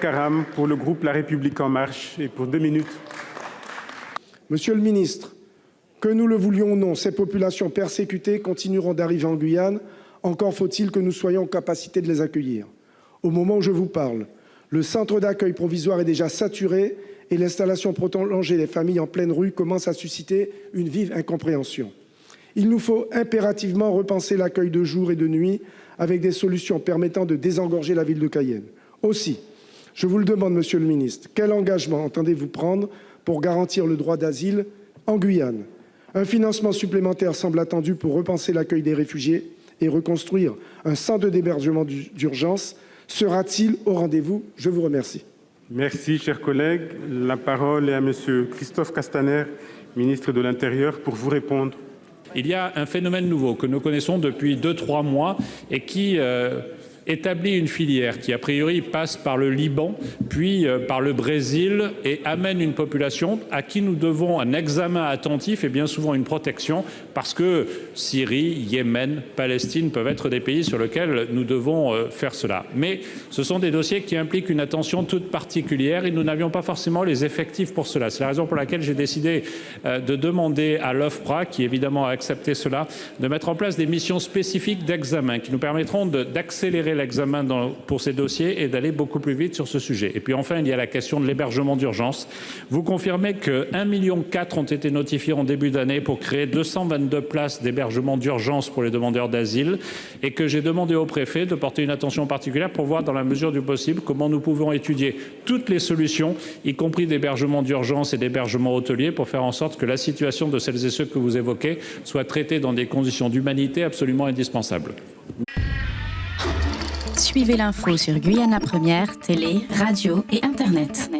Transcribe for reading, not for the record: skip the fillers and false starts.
Karam pour le groupe La République En Marche et pour 2 minutes. Monsieur le ministre, que nous le voulions ou non, ces populations persécutées continueront d'arriver en Guyane. Encore faut-il que nous soyons en capacité de les accueillir. Au moment où je vous parle, le centre d'accueil provisoire est déjà saturé et l'installation prolongée des familles en pleine rue commence à susciter une vive incompréhension. Il nous faut impérativement repenser l'accueil de jour et de nuit avec des solutions permettant de désengorger la ville de Cayenne. Aussi, je vous le demande, monsieur le ministre, quel engagement entendez-vous prendre pour garantir le droit d'asile en Guyane? Un financement supplémentaire semble attendu pour repenser l'accueil des réfugiés et reconstruire un centre d'hébergement d'urgence. Sera-t-il au rendez-vous? Je vous remercie. Merci, chers collègues. La parole est à monsieur Christophe Castaner, ministre de l'Intérieur, pour vous répondre. Il y a un phénomène nouveau que nous connaissons depuis 2-3 mois et qui établit une filière qui, a priori, passe par le Liban, puis par le Brésil et amène une population à qui nous devons un examen attentif et bien souvent une protection parce que Syrie, Yémen, Palestine peuvent être des pays sur lesquels nous devons faire cela. Mais ce sont des dossiers qui impliquent une attention toute particulière et nous n'avions pas forcément les effectifs pour cela. C'est la raison pour laquelle j'ai décidé de demander à l'OFPRA, qui évidemment a accepté cela, de mettre en place des missions spécifiques d'examen qui nous permettront d'accélérer l'examen pour ces dossiers et d'aller beaucoup plus vite sur ce sujet. Et puis enfin, il y a la question de l'hébergement d'urgence. Vous confirmez que 1,4 million ont été notifiés en début d'année pour créer 222 places d'hébergement d'urgence pour les demandeurs d'asile et que j'ai demandé au préfet de porter une attention particulière pour voir dans la mesure du possible comment nous pouvons étudier toutes les solutions, y compris d'hébergement d'urgence et d'hébergement hôtelier, pour faire en sorte que la situation de celles et ceux que vous évoquez soit traitée dans des conditions d'humanité absolument indispensables. Suivez l'info sur Guyana Première, télé, radio et Internet.